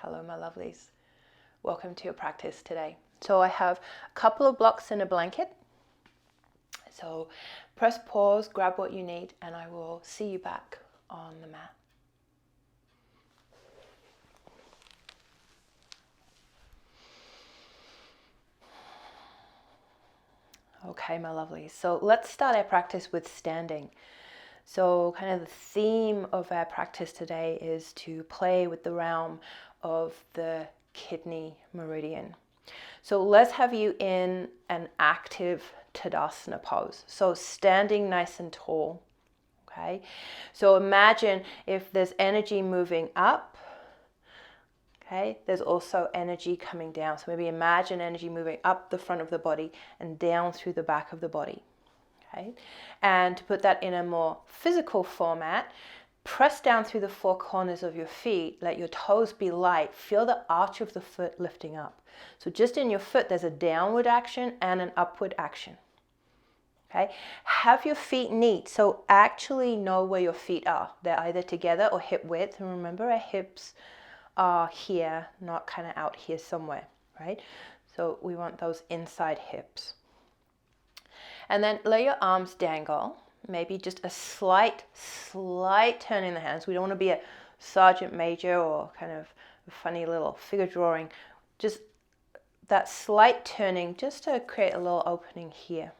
Hello, my lovelies. Welcome to your practice today. So I have a couple of blocks and a blanket. So press pause, grab what you need, and I will see you back on the mat. Okay, my lovelies. So let's start our practice with standing. So kind of the theme of our practice today is to play with the realm of the Kidney Meridian. So let's have you in an active Tadasana pose. So standing nice and tall. Okay. So imagine if there's energy moving up. Okay. There's also energy coming down. So maybe imagine energy moving up the front of the body and down through the back of the body. Okay. And to put that in a more physical format, press down through the four corners of your feet, let your toes be light, feel the arch of the foot lifting up. So just in your foot, there's a downward action and an upward action. Okay. Have your feet neat, so actually know where your feet are. They're either together or hip width, and remember our hips are here, not kind of out here somewhere, right? So we want those inside hips. And then let your arms dangle, maybe just a slight turn in the hands. We don't want to be a sergeant major or kind of a funny little figure drawing. Just that slight turning just to create a little opening here.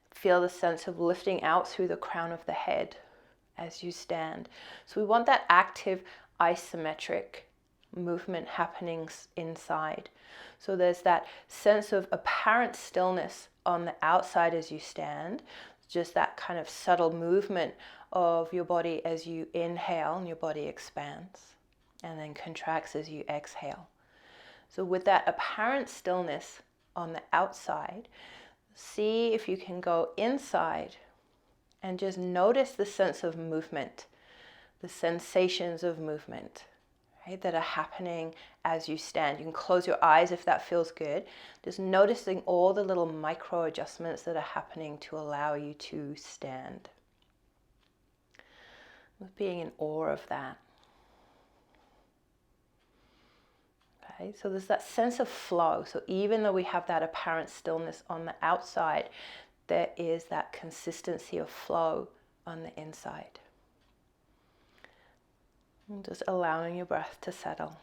Feel the sense of lifting out through the crown of the head as you stand. So we want that active isometric movement happening inside. So there's that sense of apparent stillness on the outside as you stand, just that kind of subtle movement of your body as you inhale and your body expands and then contracts as you exhale. So with that apparent stillness on the outside, see if you can go inside and just notice the sense of movement, the sensations of movement, right, that are happening as you stand. You can close your eyes if that feels good. Just noticing all the little micro adjustments that are happening to allow you to stand. With being in awe of that. Okay, so there's that sense of flow. So even though we have that apparent stillness on the outside, there is that consistency of flow on the inside. And just allowing your breath to settle.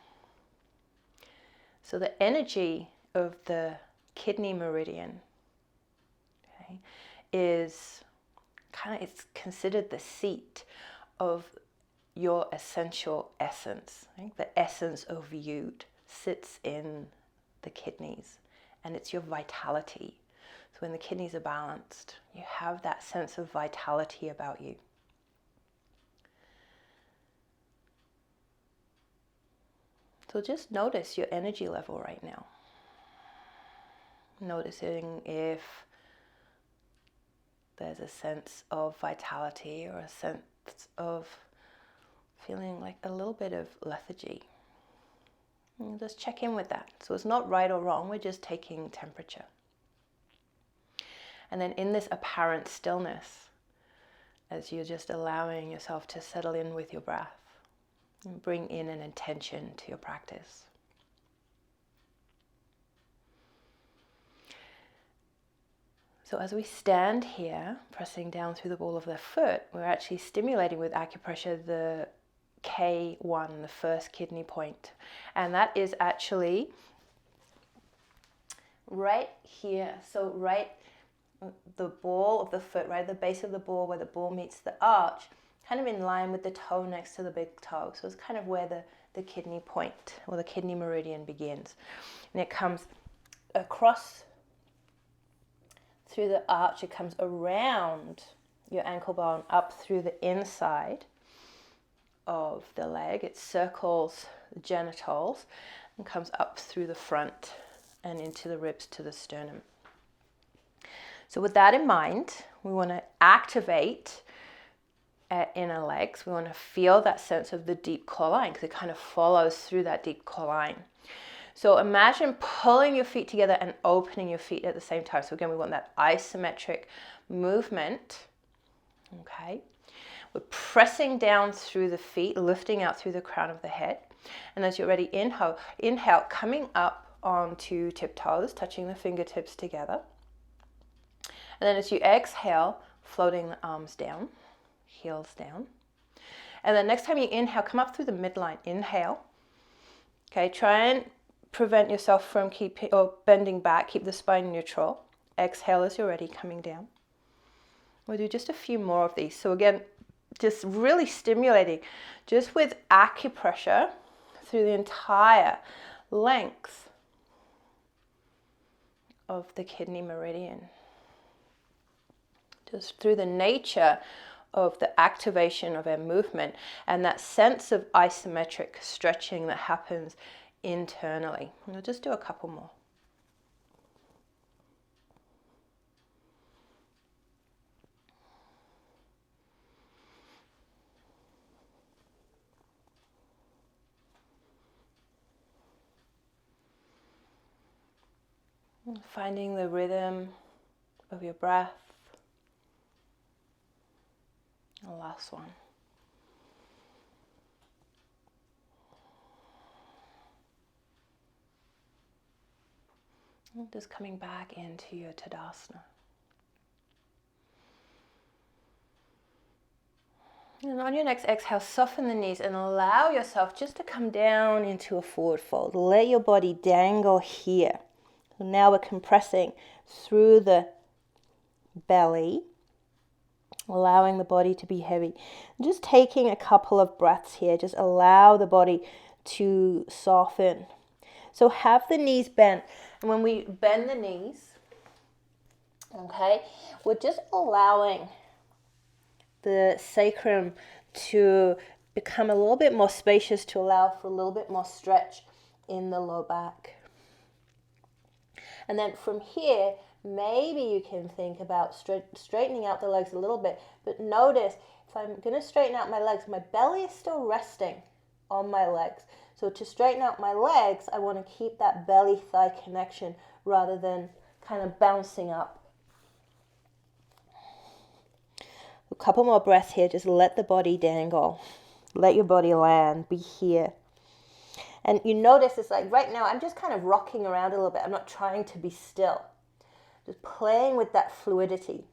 So the energy of the Kidney Meridian, okay, is it's considered the seat of your essential essence. Right? The essence of you sits in the kidneys, and it's your vitality. So when the kidneys are balanced, you have that sense of vitality about you. So just notice your energy level right now. Noticing if there's a sense of vitality or a sense of feeling like a little bit of lethargy. And just check in with that. So it's not right or wrong, we're just taking temperature. And then in this apparent stillness, as you're just allowing yourself to settle in with your breath, and bring in an intention to your practice. So as we stand here, pressing down through the ball of the foot, we're actually stimulating with acupressure the K1, the first kidney point. And that is actually right here. So right the ball of the foot, right at the base of the ball where the ball meets the arch, kind of in line with the toe next to the big toe. So it's kind of where the kidney point or the kidney meridian begins. And it comes across through the arch, it comes around your ankle bone up through the inside of the leg. It circles the genitals and comes up through the front and into the ribs to the sternum. So with that in mind, we want to activate inner legs. We want to feel that sense of the deep core line because it kind of follows through that deep core line. So imagine pulling your feet together and opening your feet at the same time. So again, we want that isometric movement. Okay. We're pressing down through the feet, lifting out through the crown of the head. And as you're ready, inhale, coming up onto tiptoes, touching the fingertips together. And then as you exhale, floating the arms down, heels down. And then next time you inhale, come up through the midline. Inhale. Okay, try and prevent yourself from bending back. Keep the spine neutral. Exhale as you're ready, coming down. We'll do just a few more of these. So again, just really stimulating, just with acupressure through the entire length of the kidney meridian. Just through the nature of the activation of our movement and that sense of isometric stretching that happens internally. And we'll just do a couple more. Finding the rhythm of your breath. The last one. And just coming back into your Tadasana. And on your next exhale, soften the knees and allow yourself just to come down into a forward fold. Let your body dangle here. So now we're compressing through the belly, allowing the body to be heavy. Just taking a couple of breaths here, just allow the body to soften. So have the knees bent. And when we bend the knees, okay, we're just allowing the sacrum to become a little bit more spacious, to allow for a little bit more stretch in the low back. And then from here, maybe you can think about straightening out the legs a little bit. But notice, if I'm going to straighten out my legs, my belly is still resting on my legs. So to straighten out my legs, I want to keep that belly-thigh connection rather than kind of bouncing up. A couple more breaths here. Just let the body dangle. Let your body land. Be here. And you notice it's like right now I'm just kind of rocking around a little bit. I'm not trying to be still. Just playing with that fluidity.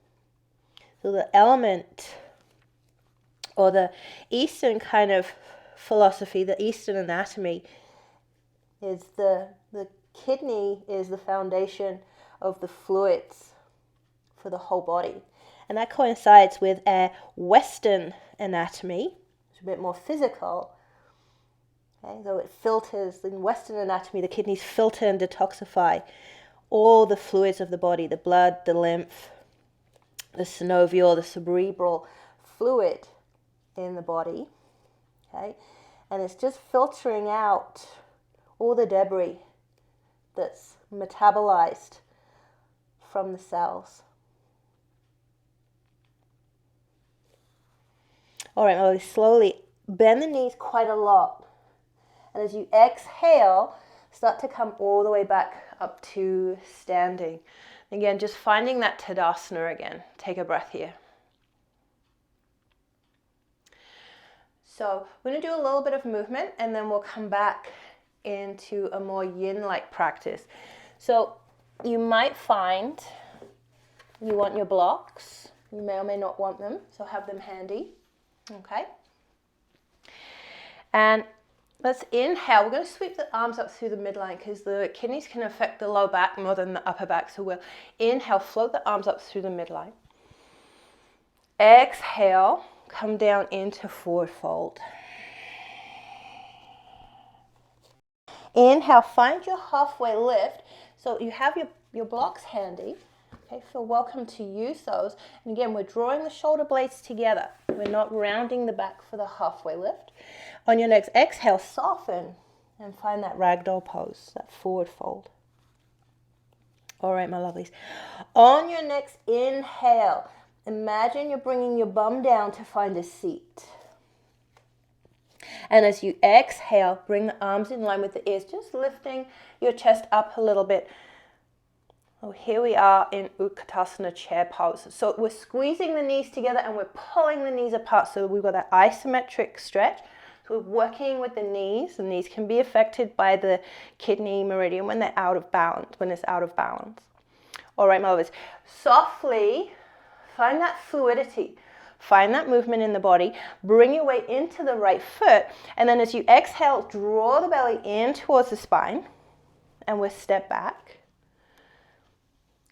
So the element or the Eastern kind of philosophy, the Eastern anatomy, is the kidney is the foundation of the fluids for the whole body. And that coincides with a Western anatomy, which is a bit more physical. Okay, so it filters, in Western anatomy, the kidneys filter and detoxify all the fluids of the body, the blood, the lymph, the synovial, the cerebral fluid in the body. Okay, and it's just filtering out all the debris that's metabolized from the cells. All right, now slowly bend the knees quite a lot. And as you exhale, start to come all the way back up to standing. Again, just finding that Tadasana again. Take a breath here. So we're going to do a little bit of movement and then we'll come back into a more yin-like practice. So you might find you want your blocks. You may or may not want them, so have them handy. Okay? And let's inhale. We're going to sweep the arms up through the midline because the kidneys can affect the low back more than the upper back. So we'll inhale, float the arms up through the midline. Exhale, come down into forward fold. Inhale, find your halfway lift. So you have your blocks handy. Okay, feel welcome to use those. And again, we're drawing the shoulder blades together. We're not rounding the back for the halfway lift. On your next exhale, soften and find that ragdoll pose, that forward fold. All right, my lovelies. On your next inhale, imagine you're bringing your bum down to find a seat. And as you exhale, bring the arms in line with the ears, just lifting your chest up a little bit. Oh, here we are in Katasana chair pose. So we're squeezing the knees together and we're pulling the knees apart. So we've got that isometric stretch. So we're working with the knees. The knees can be affected by the kidney meridian when they're out of balance, when it's out of balance. All right, my lovers. Softly find that fluidity. Find that movement in the body. Bring your weight into the right foot. And then as you exhale, draw the belly in towards the spine. And we'll step back.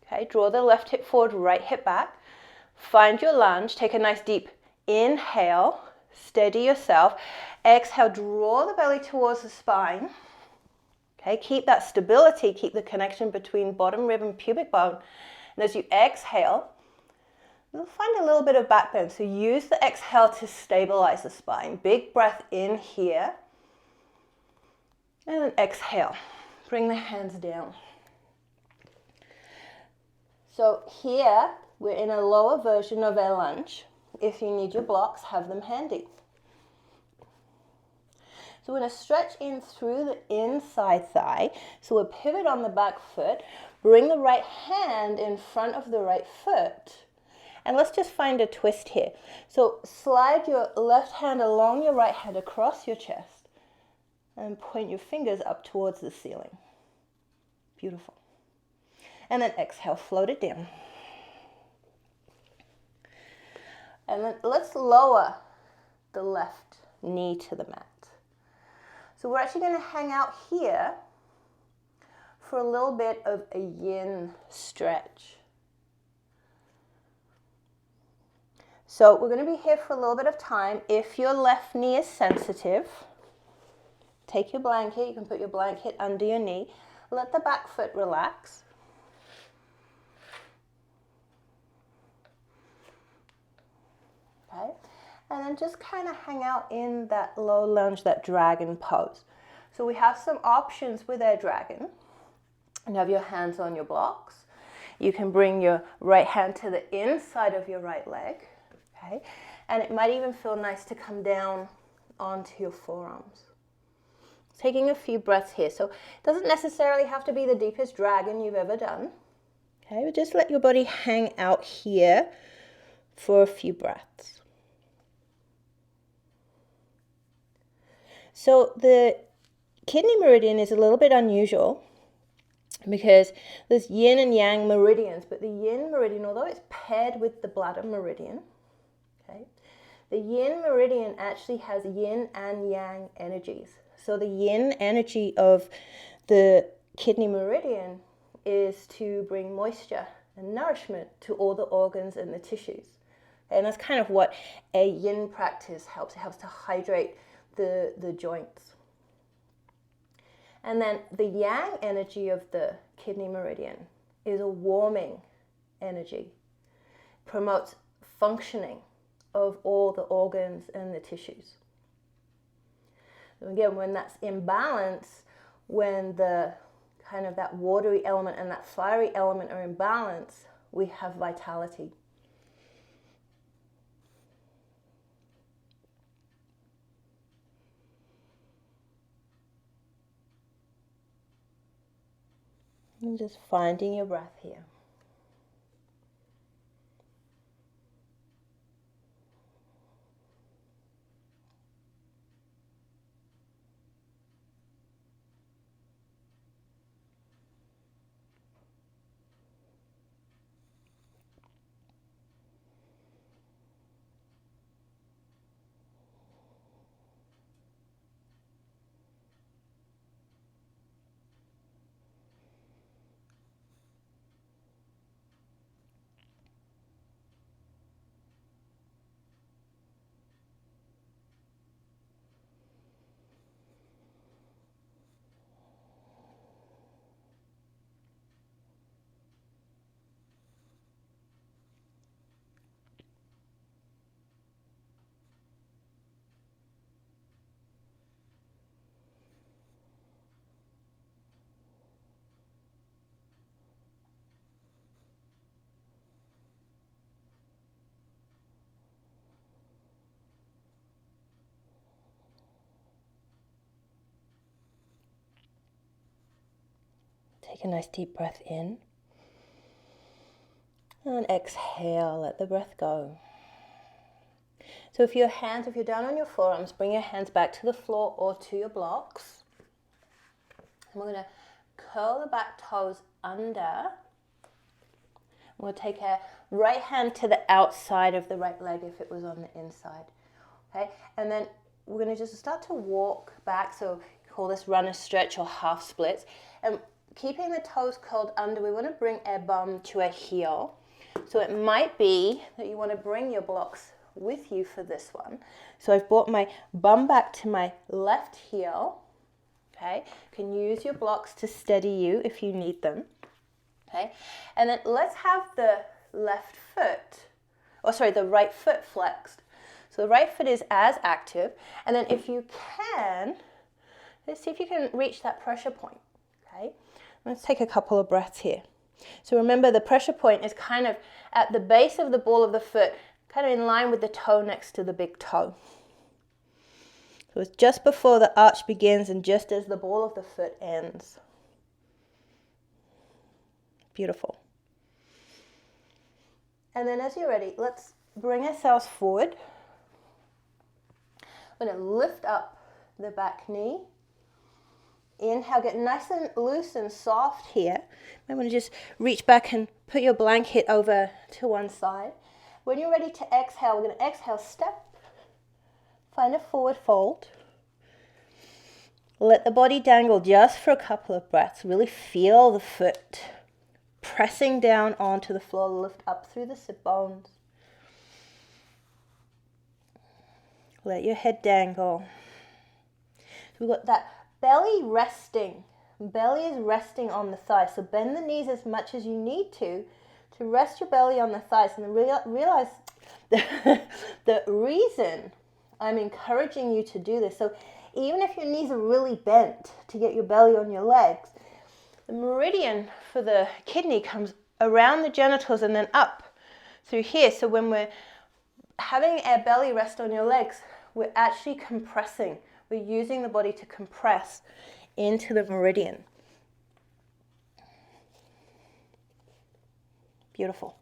Okay, draw the left hip forward, right hip back. Find your lunge. Take a nice deep inhale. Steady yourself. Exhale, draw the belly towards the spine. Okay, keep that stability. Keep the connection between bottom rib and pubic bone. And as you exhale, you'll find a little bit of back bend. So use the exhale to stabilize the spine. Big breath in here. And then exhale. Bring the hands down. So here, we're in a lower version of our lunge. If you need your blocks, have them handy. So we're going to stretch in through the inside thigh. So we'll pivot on the back foot. Bring the right hand in front of the right foot. And let's just find a twist here. So slide your left hand along your right hand across your chest. And point your fingers up towards the ceiling. Beautiful. And then exhale, float it down. And then let's lower the left knee to the mat. So we're actually going to hang out here for a little bit of a yin stretch. So we're going to be here for a little bit of time. If your left knee is sensitive, take your blanket. You can put your blanket under your knee. Let the back foot relax. Okay. And then just kind of hang out in that low lunge, that dragon pose. So we have some options with our dragon. You have your hands on your blocks. You can bring your right hand to the inside of your right leg. Okay. And it might even feel nice to come down onto your forearms. Taking a few breaths here. So it doesn't necessarily have to be the deepest dragon you've ever done. Okay, but just let your body hang out here for a few breaths. So the kidney meridian is a little bit unusual because there's yin and yang meridians, but the yin meridian, although it's paired with the bladder meridian, okay, the yin meridian actually has yin and yang energies. So the yin energy of the kidney meridian is to bring moisture and nourishment to all the organs and the tissues. And that's kind of what a yin practice helps. It helps to hydrate the joints. And then the yang energy of the kidney meridian is a warming energy. Promotes functioning of all the organs and the tissues. And again, when that's in balance, when the kind of that watery element and that fiery element are in balance, we have vitality. And just finding your breath here. Take a nice deep breath in. And exhale, let the breath go. So if you're down on your forearms, bring your hands back to the floor or to your blocks. And we're going to curl the back toes under. We'll take our right hand to the outside of the right leg if it was on the inside. Okay, and then we're going to just start to walk back. So call this runner stretch or half splits. And keeping the toes curled under, we want to bring our bum to our heel. So it might be that you want to bring your blocks with you for this one. So I've brought my bum back to my left heel. Okay, you can use your blocks to steady you if you need them. Okay, and then let's have the the right foot flexed. So the right foot is as active, and then if you can, let's see if you can reach that pressure point. Okay, let's take a couple of breaths here. So remember, the pressure point is kind of at the base of the ball of the foot, kind of in line with the toe next to the big toe. So it's just before the arch begins and just as the ball of the foot ends. Beautiful. And then as you're ready, let's bring ourselves forward. We're going to lift up the back knee. Inhale, get nice and loose and soft here. You might want to just reach back and put your blanket over to one side. When you're ready to exhale, we're going to exhale, step, find a forward fold. Let the body dangle just for a couple of breaths. Really feel the foot pressing down onto the floor, lift up through the sit bones. Let your head dangle. So we've got that belly resting. Belly is resting on the thighs. So bend the knees as much as you need to rest your belly on the thighs. And realize the reason I'm encouraging you to do this. So even if your knees are really bent to get your belly on your legs, the meridian for the kidney comes around the genitals and then up through here. So when we're having our belly rest on your legs, we're actually compressing. We're using the body to compress into the meridian. Beautiful.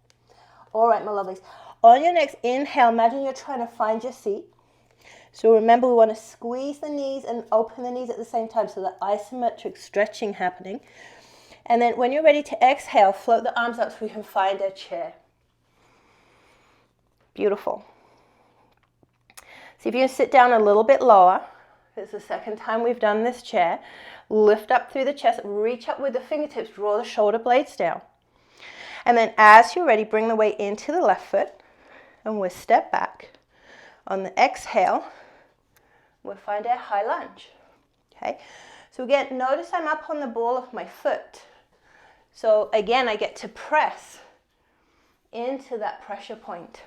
All right, my lovelies. On your next inhale, imagine you're trying to find your seat. So remember, we want to squeeze the knees and open the knees at the same time, so that isometric stretching happening. And then when you're ready to exhale, float the arms up so we can find a chair. Beautiful. See if you can sit down a little bit lower. It's the second time we've done this chair. Lift up through the chest, reach up with the fingertips, draw the shoulder blades down. And then as you're ready, bring the weight into the left foot and we'll step back. On the exhale, we'll find our high lunge. Okay, so again, notice I'm up on the ball of my foot. So again, I get to press into that pressure point.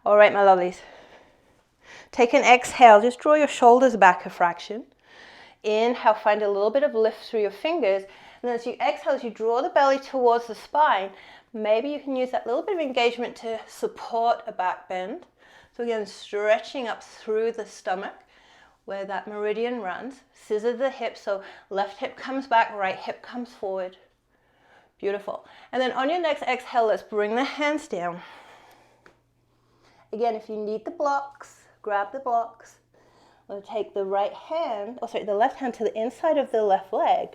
All right, my lovelies. Take an exhale, just draw your shoulders back a fraction. Inhale, find a little bit of lift through your fingers. And then as you exhale, as you draw the belly towards the spine, maybe you can use that little bit of engagement to support a back bend. So again, stretching up through the stomach where that meridian runs. Scissor the hips, so left hip comes back, right hip comes forward. Beautiful. And then on your next exhale, let's bring the hands down. Again, if you need the blocks, grab the blocks. We'll take the left hand to the inside of the left leg.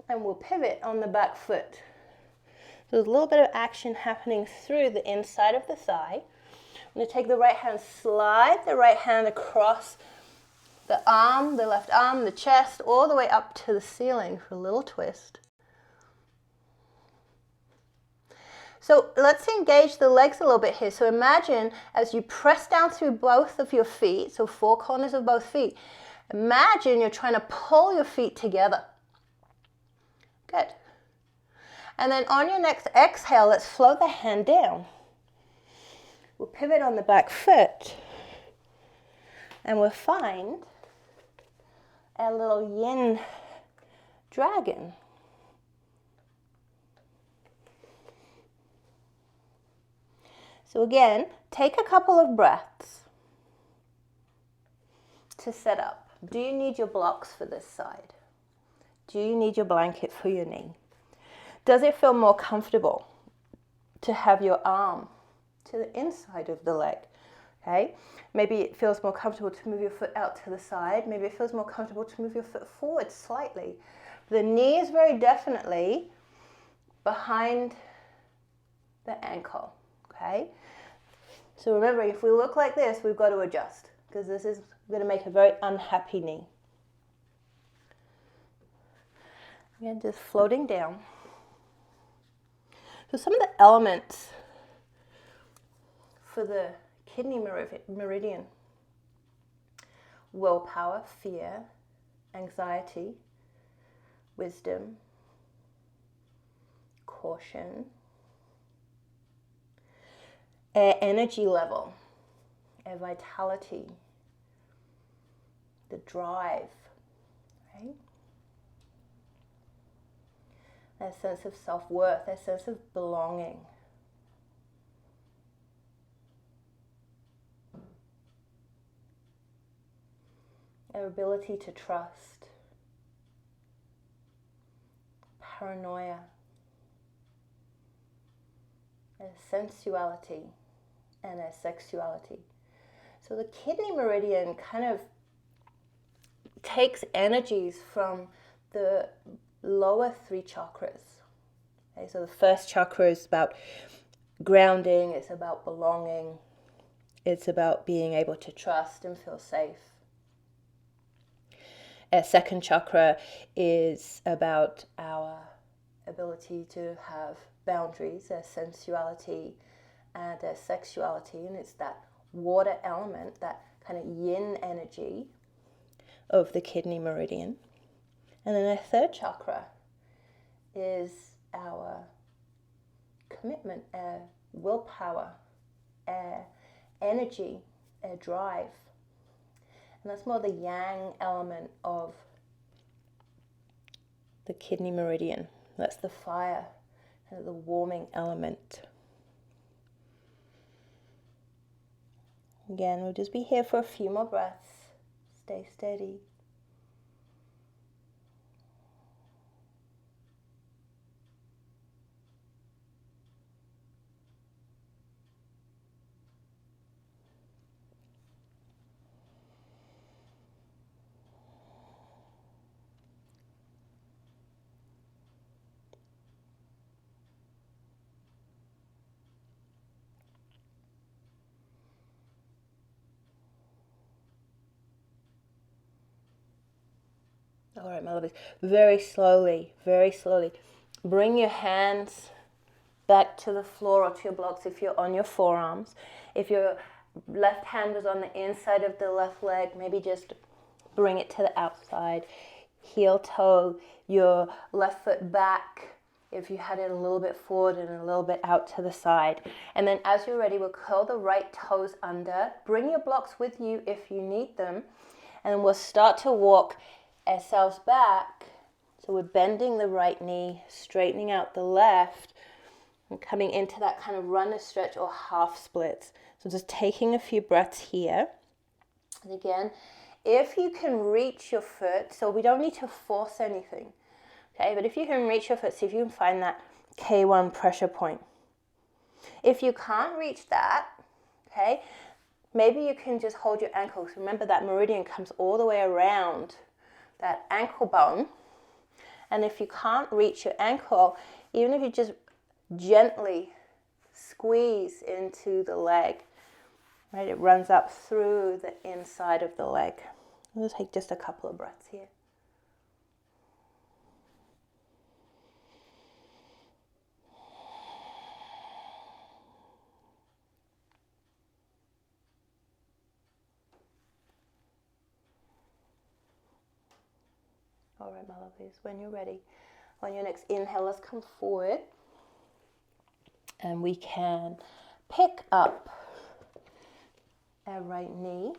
And we'll pivot on the back foot. So there's a little bit of action happening through the inside of the thigh. I'm going to take the right hand, slide the right hand across the arm, the left arm, the chest, all the way up to the ceiling for a little twist. So let's engage the legs a little bit here. So imagine as you press down through both of your feet, so four corners of both feet, imagine you're trying to pull your feet together. Good. And then on your next exhale, let's float the hand down. We'll pivot on the back foot. And we'll find a little yin dragon. So again, take a couple of breaths to set up. Do you need your blocks for this side? Do you need your blanket for your knee? Does it feel more comfortable to have your arm to the inside of the leg? Okay, maybe it feels more comfortable to move your foot out to the side. Maybe it feels more comfortable to move your foot forward slightly. The knee is very definitely behind the ankle, okay? So remember, if we look like this, we've got to adjust, because this is going to make a very unhappy knee. Again, just floating down. So some of the elements for the kidney meridian: willpower, fear, anxiety, wisdom, caution, air energy level, air vitality, the drive, right? A sense of self-worth, a sense of belonging. Our ability to trust, paranoia, a sensuality, and a sexuality. So the kidney meridian kind of takes energies from the lower three chakras. Okay, so the first chakra is about grounding, it's about belonging, it's about being able to trust and feel safe. Our second chakra is about our ability to have boundaries, our sensuality and our sexuality, and it's that water element, that kind of yin energy of the kidney meridian. And then our third chakra is our commitment, our willpower, our energy, our drive. And that's more the yang element of the kidney meridian. That's the fire, and the warming element. Again, we'll just be here for a few more breaths. Stay steady. All right, my lovelies. Very slowly, bring your hands back to the floor or to your blocks if you're on your forearms. If your left hand was on the inside of the left leg, maybe just bring it to the outside. Heel toe your left foot back if you had it a little bit forward and a little bit out to the side. And then as you're ready, we'll curl the right toes under. Bring your blocks with you if you need them. And we'll start to walk ourselves back. So we're bending the right knee, straightening out the left, and coming into that kind of runner stretch or half splits. So just taking a few breaths here. And again, if you can reach your foot, so we don't need to force anything, okay? But if you can reach your foot, see if you can find that K1 pressure point. If you can't reach that, okay, maybe you can just hold your ankles. Remember that meridian comes all the way around that ankle bone. And if you can't reach your ankle, even if you just gently squeeze into the leg, right, it runs up through the inside of the leg. We'll take just a couple of breaths here. All right, my lovelies, when you're ready, on your next inhale, let's come forward and we can pick up our right knee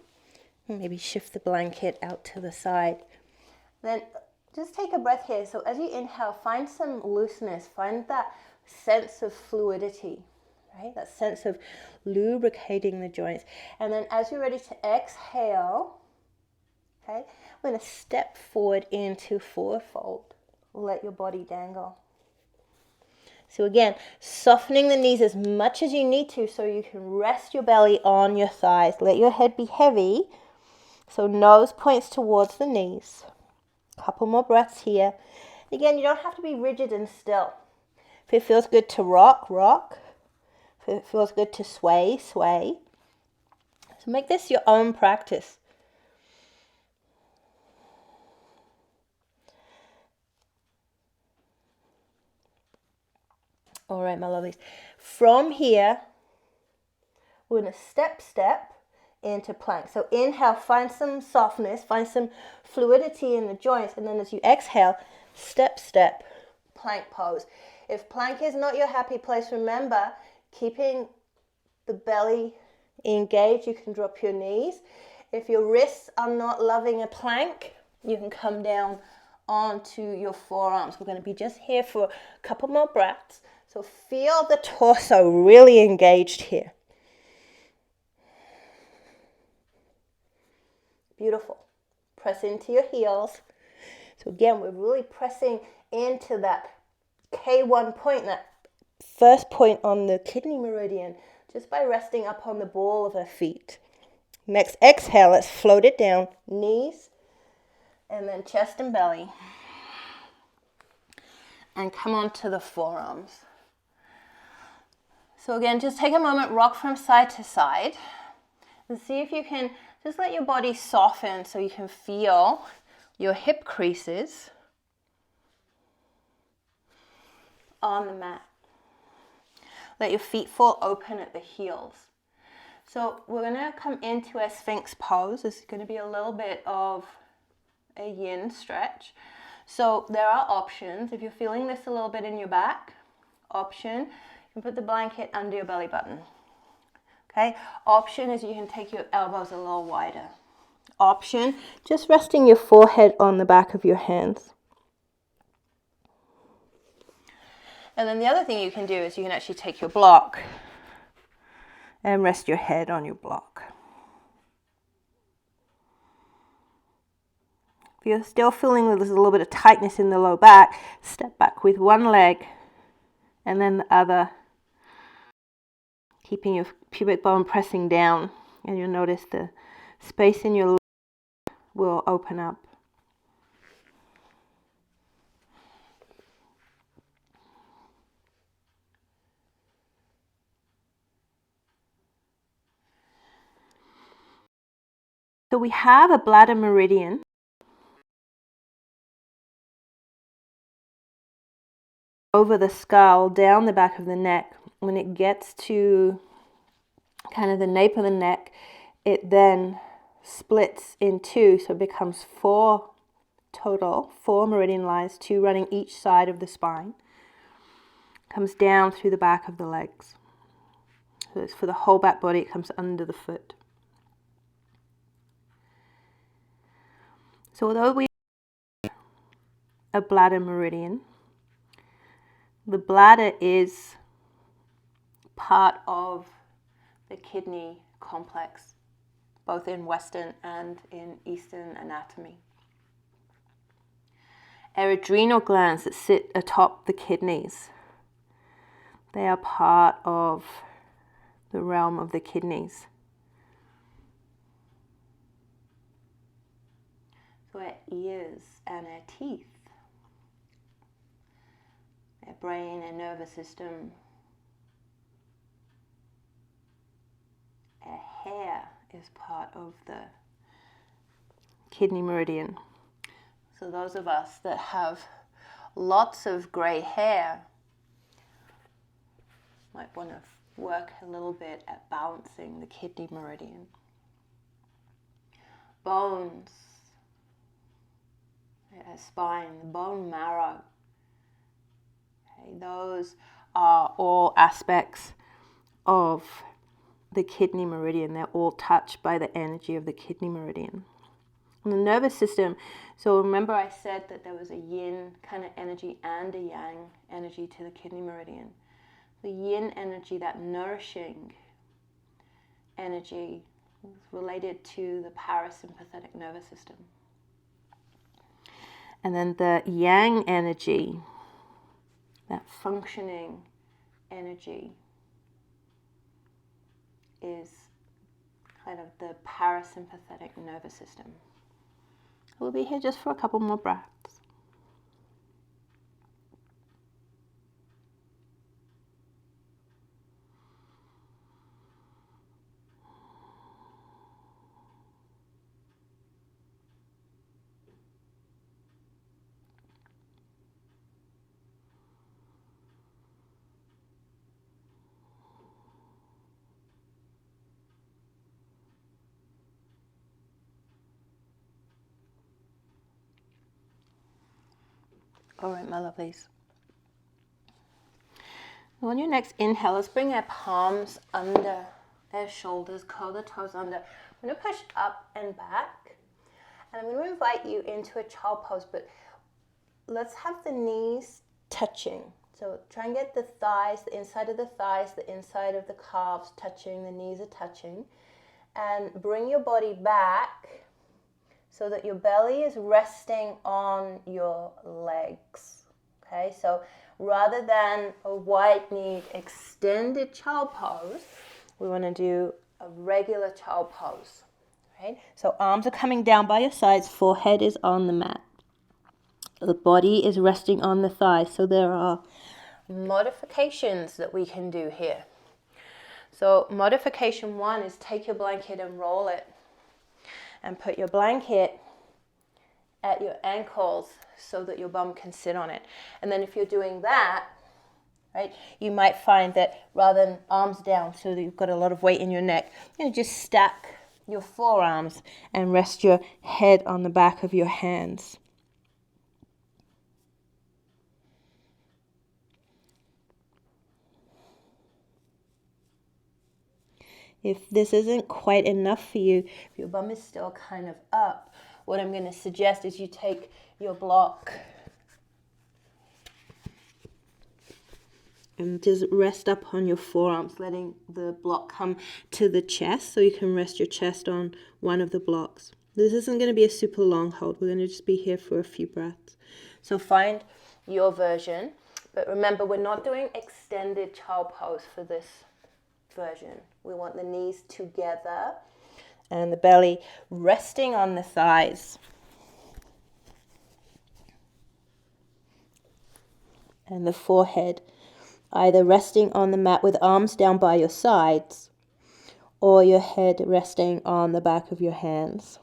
and maybe shift the blanket out to the side. Then just take a breath here. So as you inhale, find some looseness, find that sense of fluidity, right? That sense of lubricating the joints. And then as you're ready to exhale, okay, we're going to step forward into forward fold. let your body dangle. So again, softening the knees as much as you need to so you can rest your belly on your thighs. Let your head be heavy, so nose points towards the knees. Couple more breaths here. Again, you don't have to be rigid and still. If it feels good to rock, rock. If it feels good to sway, sway. So make this your own practice. All right, my lovelies. From here, we're going to step into plank. So inhale, find some softness, find some fluidity in the joints. And then as you exhale, step, plank pose. If plank is not your happy place, remember, keeping the belly engaged, you can drop your knees. If your wrists are not loving a plank, you can come down onto your forearms. We're going to be just here for a couple more breaths. So feel the torso really engaged here. Beautiful. Press into your heels. So again, we're really pressing into that K1 point, that first point on the kidney meridian, just by resting up on the ball of our feet. Next exhale, let's float it down. Knees, and then chest and belly. And come on to the forearms. So again, just take a moment, rock from side to side. And see if you can just let your body soften so you can feel your hip creases on the mat. Let your feet fall open at the heels. So we're going to come into a Sphinx Pose. This is going to be a little bit of a yin stretch. So there are options. If you're feeling this a little bit in your back, option, you can put the blanket under your belly button. Okay, option is you can take your elbows a little wider. Option, just resting your forehead on the back of your hands. And then the other thing you can do is you can actually take your block and rest your head on your block. If you're still feeling that there's a little bit of tightness in the low back, step back with one leg and then the other, keeping your pubic bone pressing down, and you'll notice the space in your leg will open up. So we have a bladder meridian over the skull, down the back of the neck. When it gets to kind of the nape of the neck, it then splits in two, so it becomes four meridian lines, two running each side of the spine. Comes down through the back of the legs. So it's for the whole back body, it comes under the foot. So although we have a bladder meridian, the bladder is part of the kidney complex, both in Western and in Eastern anatomy. Our adrenal glands that sit atop the kidneys, they are part of the realm of the kidneys. So our ears and our teeth, our brain and nervous system, our hair is part of the kidney meridian. So those of us that have lots of grey hair might want to work a little bit at balancing the kidney meridian. Bones, our spine, the bone marrow. Okay, those are all aspects of the kidney meridian. They're all touched by the energy of the kidney meridian. And the nervous system, so remember I said that there was a yin kind of energy and a yang energy to the kidney meridian. The yin energy, that nourishing energy, is related to the parasympathetic nervous system. And then the Yang energy, that functioning energy, is kind of the parasympathetic nervous system. We'll be here just for a couple more breaths. All right, my lovelies. On your next inhale, let's bring our palms under our shoulders, curl the toes under. I'm going to push up and back. And I'm going to invite you into a child pose, but let's have the knees touching. So try and get the thighs, the inside of the thighs, the inside of the calves touching, the knees are touching. And bring your body back so that your belly is resting on your legs. Okay, so rather than a wide-kneed extended child pose, we want to do a regular child pose. Right? So arms are coming down by your sides, forehead is on the mat. The body is resting on the thighs. So there are modifications that we can do here. So modification 1 is take your blanket and roll it. And put your blanket at your ankles so that your bum can sit on it. And then if you're doing that, right, you might find that rather than arms down so that you've got a lot of weight in your neck, you know, just stack your forearms and rest your head on the back of your hands. If this isn't quite enough for you, if your bum is still kind of up, what I'm going to suggest is you take your block and just rest up on your forearms, letting the block come to the chest so you can rest your chest on one of the blocks. This isn't going to be a super long hold. We're going to just be here for a few breaths. So find your version. But remember, we're not doing extended child pose for this version. We want the knees together and the belly resting on the thighs. And the forehead either resting on the mat with arms down by your sides or your head resting on the back of your hands.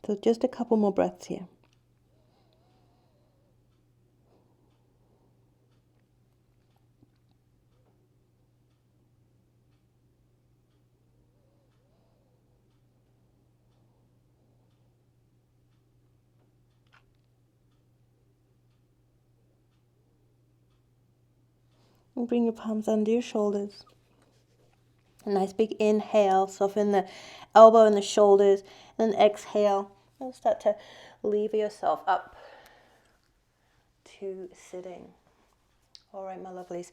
So just a couple more breaths here. And bring your palms under your shoulders. A nice big inhale, soften the elbow and the shoulders, and then exhale. And start to lever yourself up to sitting. All right, my lovelies.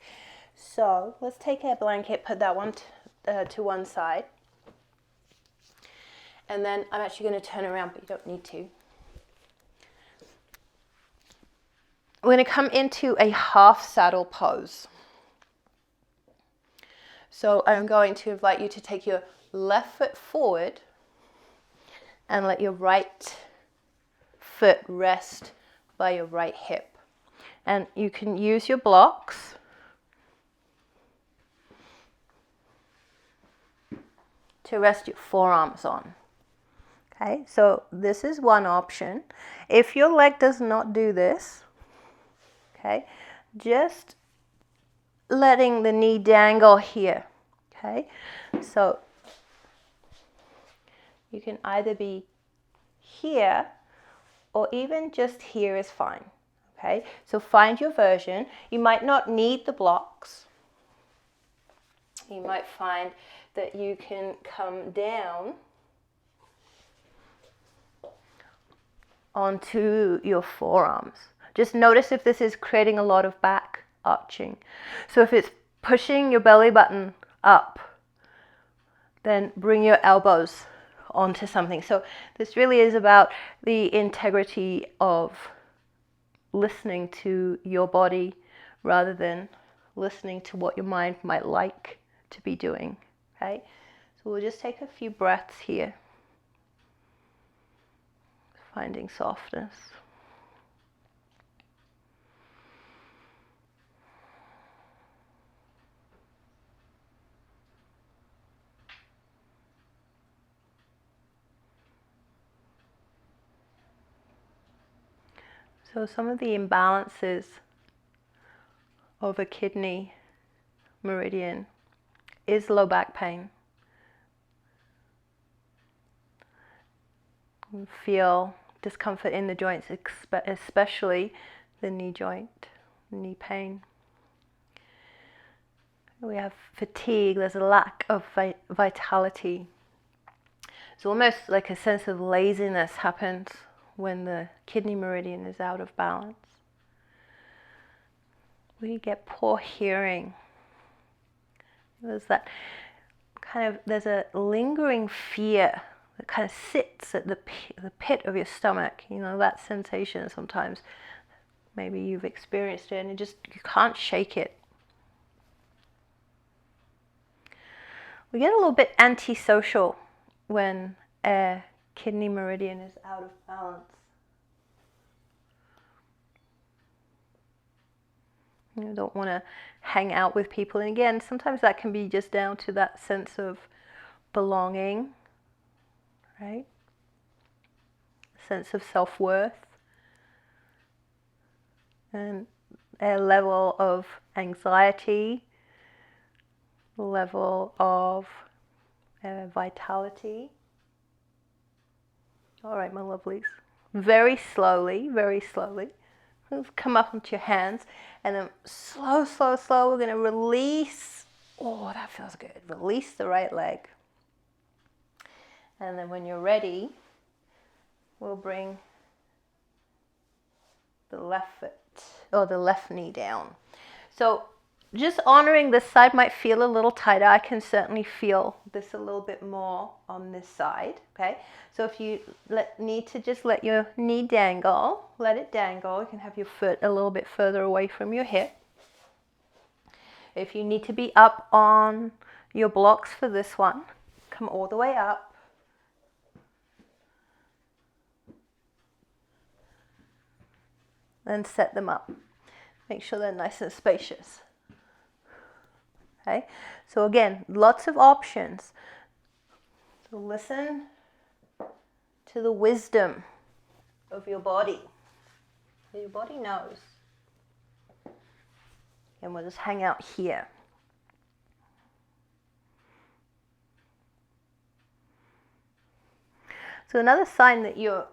So let's take our blanket, put that one to one side. And then I'm actually going to turn around, but you don't need to. We're going to come into a half saddle pose. So I'm going to invite you to take your left foot forward and let your right foot rest by your right hip. And you can use your blocks to rest your forearms on. Okay, so this is one option. If your leg does not do this, okay, just letting the knee dangle here. Okay, so you can either be here or even just here is fine. Okay, so find your version. You might not need the blocks. You might find that you can come down onto your forearms. Just notice if this is creating a lot of back arching. So if it's pushing your belly button up, then bring your elbows onto something. So this really is about the integrity of listening to your body rather than listening to what your mind might like to be doing. Okay, so we'll just take a few breaths here, finding softness. So some of the imbalances of a kidney meridian is low back pain. You feel discomfort in the joints, especially the knee joint, knee pain. We have fatigue, there's a lack of vitality. It's almost like a sense of laziness happens when the kidney meridian is out of balance. We get poor hearing. There's that there's a lingering fear that kind of sits at the pit of your stomach. You know, that sensation sometimes. Maybe you've experienced it and you can't shake it. We get a little bit antisocial when a kidney meridian is out of balance. You don't want to hang out with people. And again, sometimes that can be just down to that sense of belonging, right? Sense of self-worth. And a level of anxiety, level of vitality. All right, my lovelies. Very slowly, very slowly. Come up onto your hands, and then slow, slow, slow, we're going to release. Oh, that feels good. Release the right leg. And then when you're ready, we'll bring the left foot or the left knee down. So just honoring this side might feel a little tighter. I can certainly feel this a little bit more on this side, okay? So if you need to just let your knee dangle, let it dangle. You can have your foot a little bit further away from your hip. If you need to be up on your blocks for this one, come all the way up. And set them up. Make sure they're nice and spacious. Okay, so again, lots of options. So listen to the wisdom of your body. Your body knows. And we'll just hang out here. So another sign that your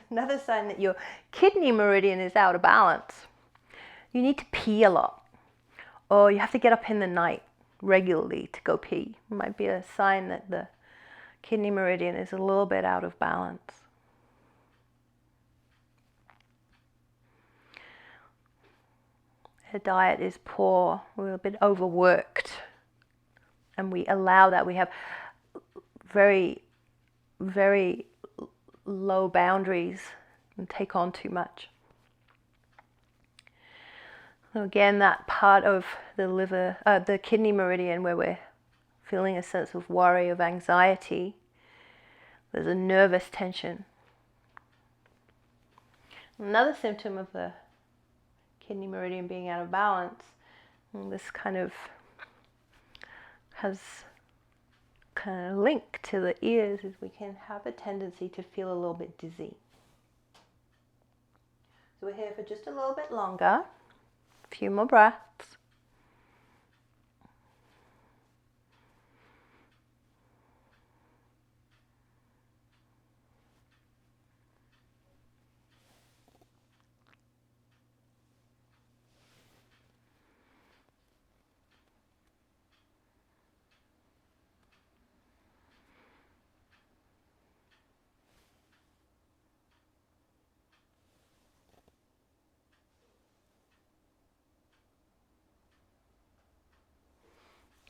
another sign that your kidney meridian is out of balance. You need to pee a lot. Or you have to get up in the night regularly to go pee. It might be a sign that the kidney meridian is a little bit out of balance. Her diet is poor, we're a bit overworked, and we allow that. We have very, very low boundaries and take on too much. So again, that part of the kidney meridian where we're feeling a sense of worry, of anxiety, there's a nervous tension. Another symptom of the kidney meridian being out of balance, and this kind of has kind of link to the ears, is we can have a tendency to feel a little bit dizzy. So we're here for just a little bit longer. A few more breaths.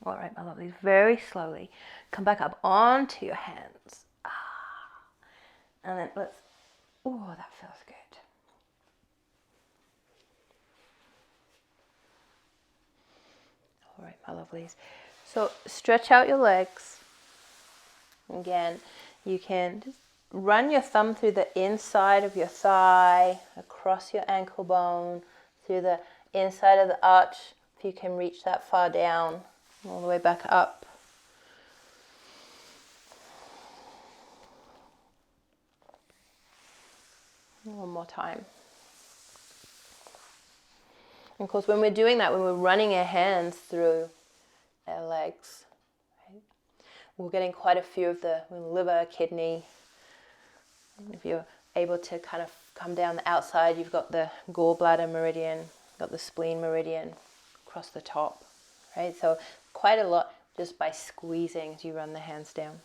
All right, my lovelies, very slowly come back up onto your hands. And then let's, oh, that feels good. All right, my lovelies. So stretch out your legs. Again, you can just run your thumb through the inside of your thigh, across your ankle bone, through the inside of the arch, if you can reach that far down, all the way back up. One more time. And of course, when we're doing that, when we're running our hands through our legs, right, we're getting quite a few of the liver, kidney. If you're able to kind of come down the outside, you've got the gallbladder meridian, got the spleen meridian across the top, right? So quite a lot just by squeezing as you run the hands down.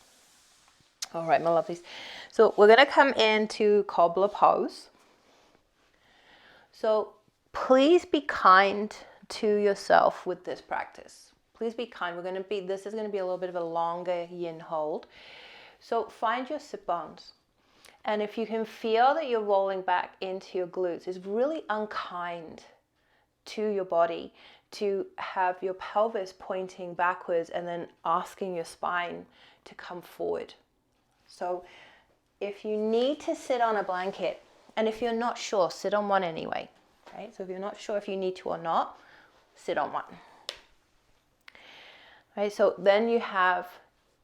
All right, my lovelies. So we're going to come into Cobbler Pose. So please be kind to yourself with this practice. Please be kind. This is going to be a little bit of a longer yin hold. So find your sit bones. And if you can feel that you're rolling back into your glutes, it's really unkind to your body to have your pelvis pointing backwards and then asking your spine to come forward. So if you need to sit on a blanket, and if you're not sure, sit on one anyway, right? So if you're not sure if you need to or not, sit on one. Right, so then you have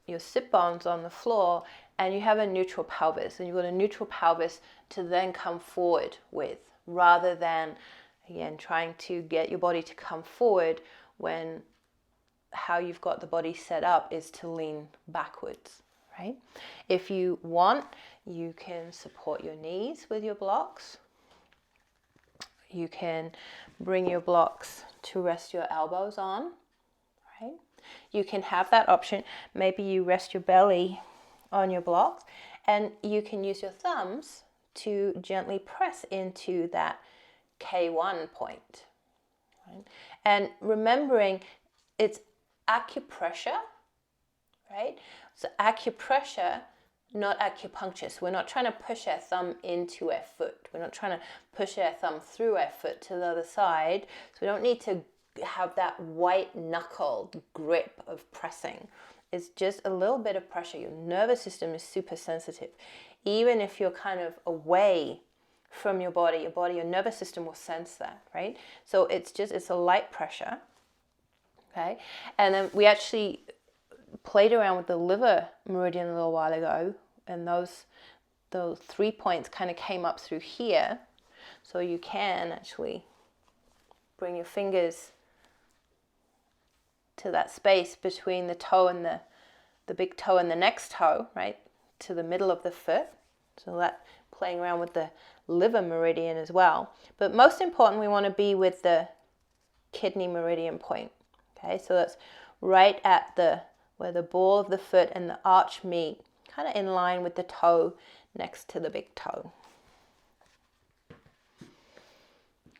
your sit bones on the floor and you have a neutral pelvis, and you've got a neutral pelvis to then come forward with, rather than, again, trying to get your body to come forward when how you've got the body set up is to lean backwards, right? If you want, you can support your knees with your blocks. You can bring your blocks to rest your elbows on, right? You can have that option. Maybe you rest your belly on your blocks, and you can use your thumbs to gently press into that K1 point, right? And remembering it's acupressure, right? So acupressure, not acupuncture. So we're not trying to push our thumb into our foot. We're not trying to push our thumb through our foot to the other side. So we don't need to have that white knuckled grip of pressing. It's just a little bit of pressure. Your nervous system is super sensitive. Even if you're kind of away from your nervous system will sense that, right? So it's a light pressure, okay? And then we actually played around with the liver meridian a little while ago, and those 3 points kind of came up through here. So you can actually bring your fingers to that space between the toe and the big toe and the next toe, right, to the middle of the foot. So that playing around with the liver meridian as well. But most important, we want to be with the kidney meridian point. Okay, so that's right at where the ball of the foot and the arch meet, kind of in line with the toe next to the big toe.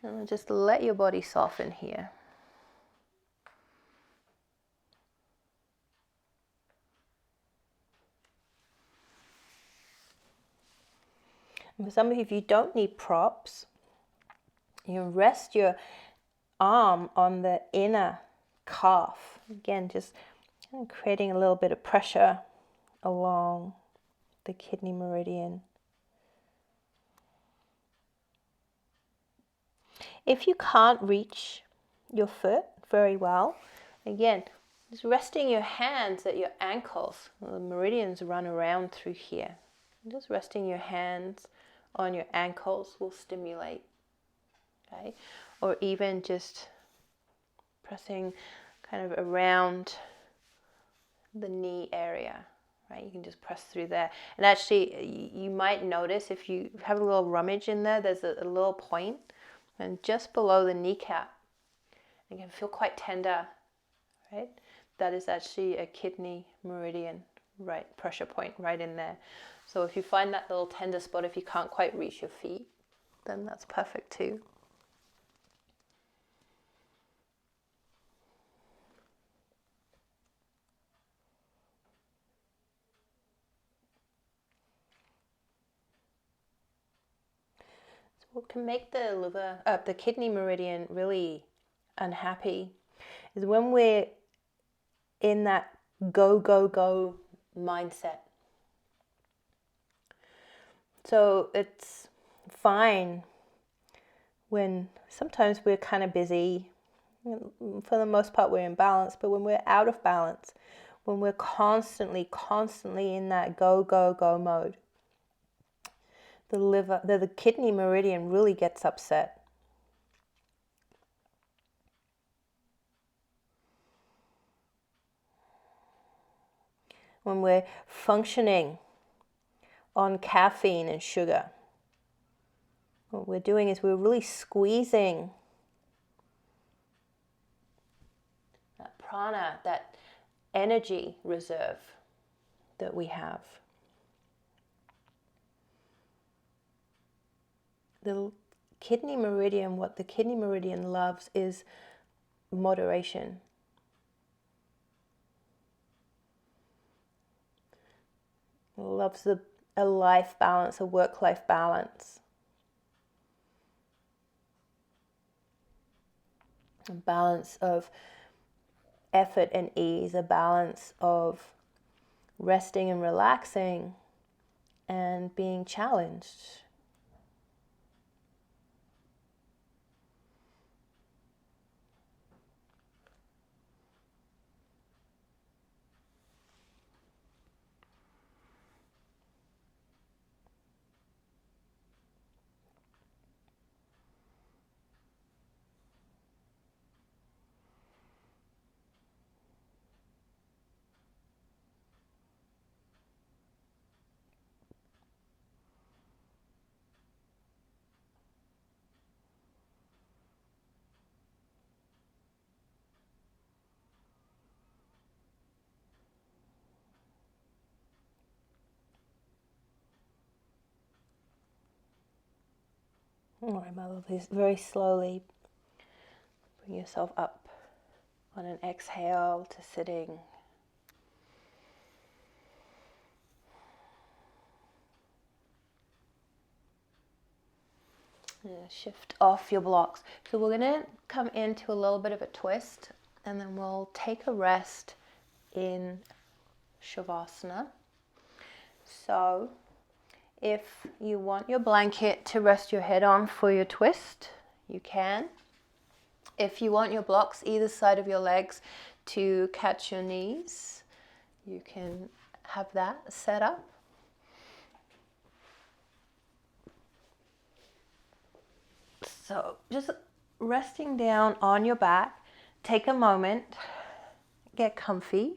And just let your body soften here. And for some of you, if you don't need props, you rest your arm on the inner calf. Again, just creating a little bit of pressure along the kidney meridian. If you can't reach your foot very well, again, just resting your hands at your ankles. The meridians run around through here. Just resting your hands on your ankles will stimulate, okay? Or even just pressing kind of around the knee area, right? You can just press through there. And actually, you might notice if you have a little rummage in there, there's a little point, and just below the kneecap, you can feel quite tender, right? That is actually a kidney meridian, right, pressure point right in there. So if you find that little tender spot, if you can't quite reach your feet, then that's perfect too. What can make the kidney meridian really unhappy is when we're in that go, go, go mindset. So it's fine when sometimes we're kind of busy. For the most part, we're in balance, but when we're out of balance, when we're constantly in that go, go, go mode, the kidney meridian really gets upset. When we're functioning on caffeine and sugar, what we're doing is we're really squeezing that prana, that energy reserve that we have. The kidney meridian, what the kidney meridian loves is moderation. It loves a life balance, a work-life balance. A balance of effort and ease, a balance of resting and relaxing and being challenged. All right, my lovelies, very slowly bring yourself up on an exhale to sitting. Shift off your blocks. So we're going to come into a little bit of a twist, and then we'll take a rest in Shavasana. So if you want your blanket to rest your head on for your twist, you can. If you want your blocks either side of your legs to catch your knees, you can have that set up. So just resting down on your back, take a moment, get comfy.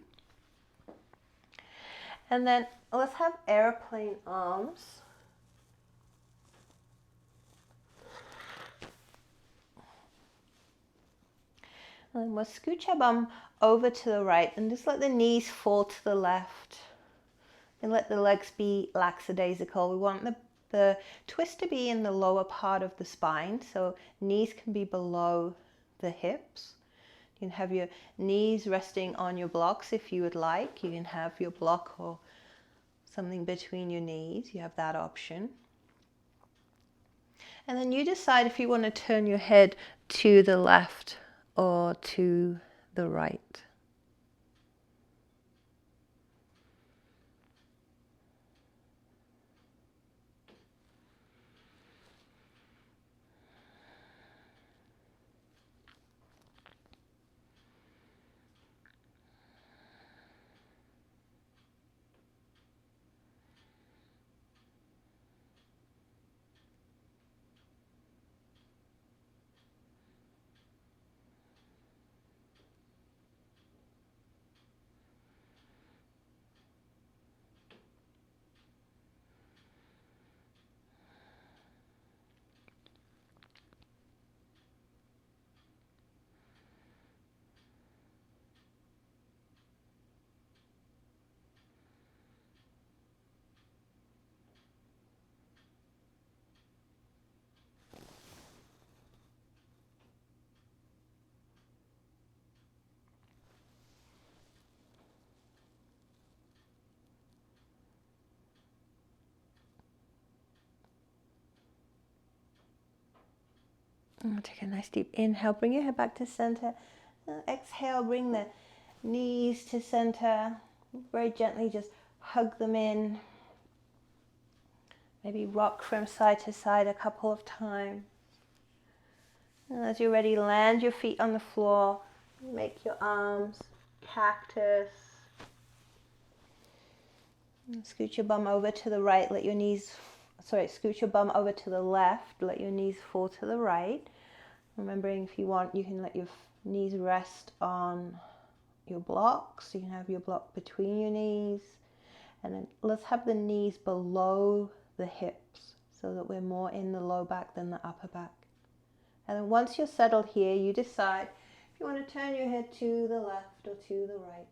And then let's have airplane arms. And we'll scooch our bum over to the right and just let the knees fall to the left. And let the legs be lackadaisical. We want the twist to be in the lower part of the spine, so knees can be below the hips. You can have your knees resting on your blocks if you would like. You can have your block or something between your knees. You have that option. And then you decide if you want to turn your head to the left or to the right. Take a nice deep inhale, bring your head back to center. Exhale, bring the knees to center. Very gently just hug them in. Maybe rock from side to side a couple of times. And as you're ready, land your feet on the floor. Make your arms cactus. And scoot your bum over to the right. Scoot your bum over to the left. Let your knees fall to the right. Remembering, if you want, you can let your knees rest on your blocks. You can have your block between your knees. And then let's have the knees below the hips so that we're more in the low back than the upper back. And then once you're settled here, you decide if you want to turn your head to the left or to the right.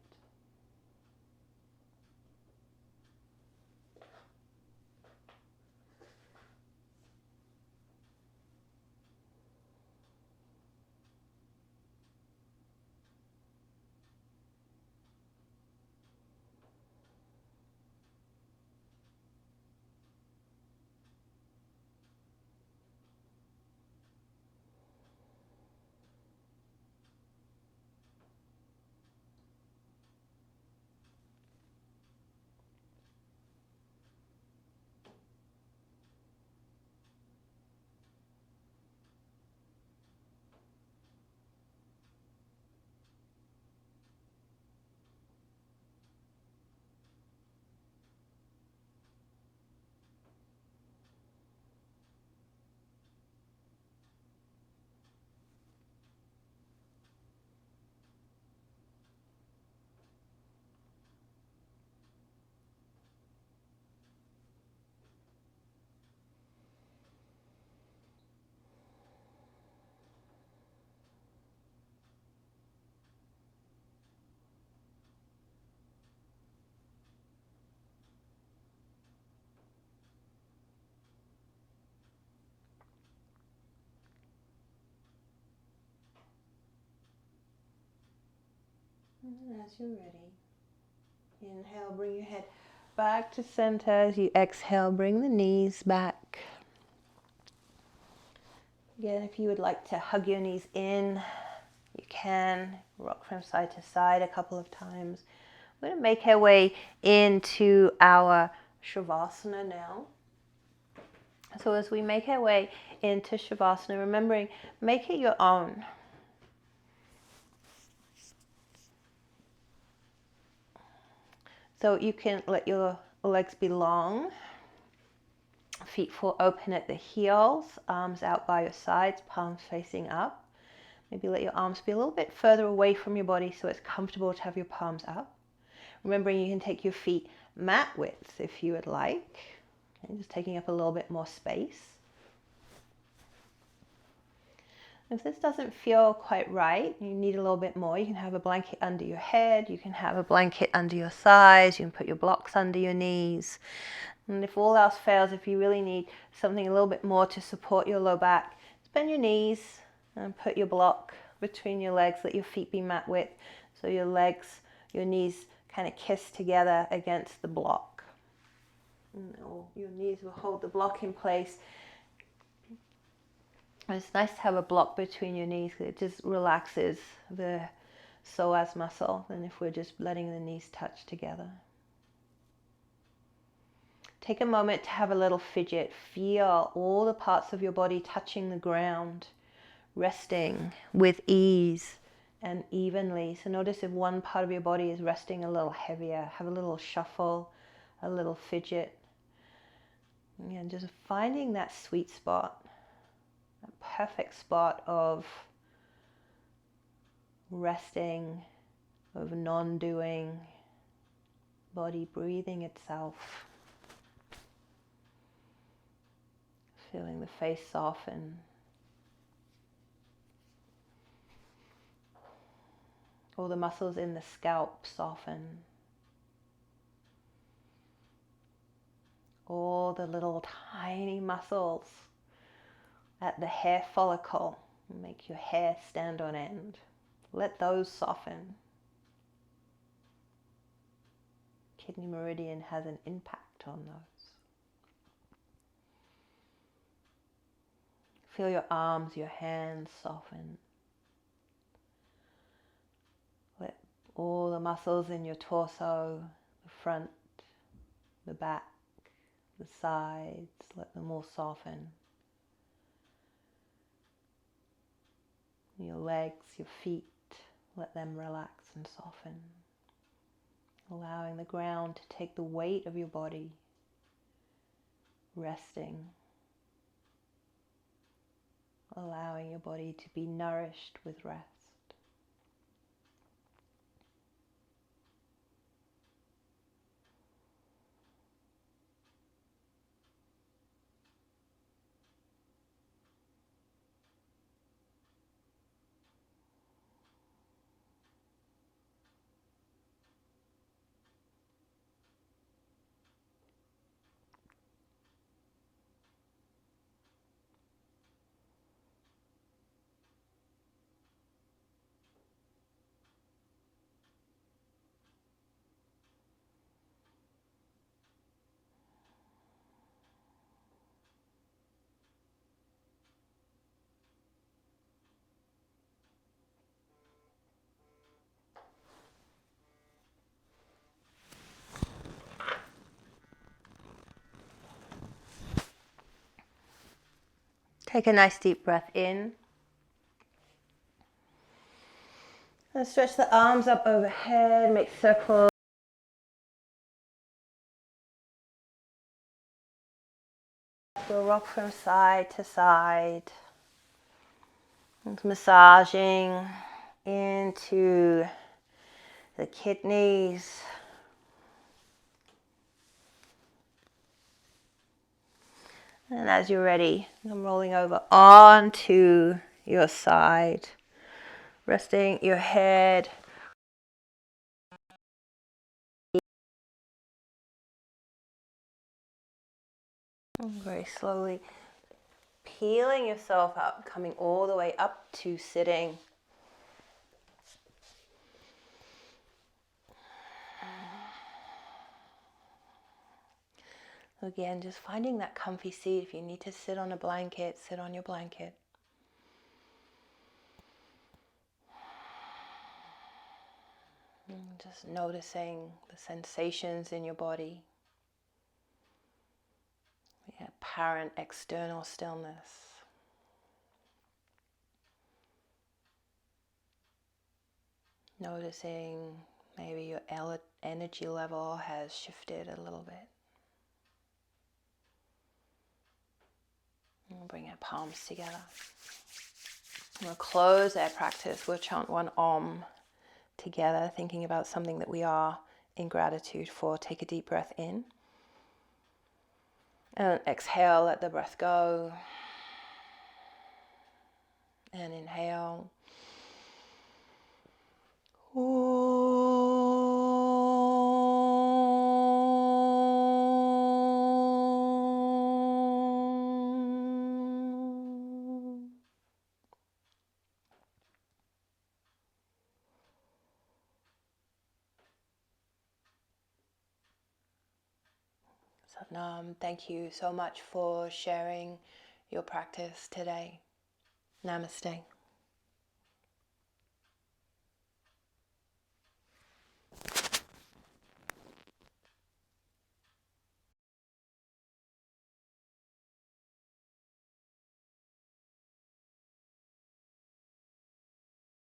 And as you're ready, inhale, bring your head back to center. As you exhale, bring the knees back. Again, if you would like to hug your knees in, you can. Rock from side to side a couple of times. We're going to make our way into our Shavasana now. So as we make our way into Shavasana, remembering, make it your own. So you can let your legs be long, feet fall open at the heels, arms out by your sides, palms facing up. Maybe let your arms be a little bit further away from your body so it's comfortable to have your palms up. Remembering, you can take your feet mat width if you would like, and just taking up a little bit more space. If this doesn't feel quite right, you need a little bit more, you can have a blanket under your head, you can have a blanket under your thighs, you can put your blocks under your knees. And if all else fails, if you really need something a little bit more to support your low back, bend your knees and put your block between your legs, let your feet be mat width, so your legs, your knees kind of kiss together against the block. And your knees will hold the block in place. It's nice to have a block between your knees because it just relaxes the psoas muscle than if we're just letting the knees touch together. Take a moment to have a little fidget. Feel all the parts of your body touching the ground, resting with ease and evenly. So notice if one part of your body is resting a little heavier, have a little shuffle, a little fidget. And just finding that sweet spot. A perfect spot of resting, of non-doing, body breathing itself. Feeling the face soften. All the muscles in the scalp soften. All the little tiny muscles at the hair follicle make your hair stand on end. Let those soften. Kidney Meridian has an impact on those. Feel your arms, your hands soften. Let all the muscles in your torso, the front, the back, the sides, let them all soften. Your legs, your feet, let them relax and soften. Allowing the ground to take the weight of your body, resting. Allowing your body to be nourished with rest. Take a nice deep breath in. And stretch the arms up overhead, make circles. We'll rock from side to side. And massaging into the kidneys. And as you're ready, I'm rolling over onto your side, resting your head. And very slowly peeling yourself up, coming all the way up to sitting. Again, just finding that comfy seat. If you need to sit on a blanket, sit on your blanket. And just noticing the sensations in your body. The apparent external stillness. Noticing maybe your energy level has shifted a little bit. And bring our palms together. We'll close our practice. We'll chant one Om together, thinking about something that we are in gratitude for. Take a deep breath in. And exhale, let the breath go. And inhale. Satnam, thank you so much for sharing your practice today. Namaste.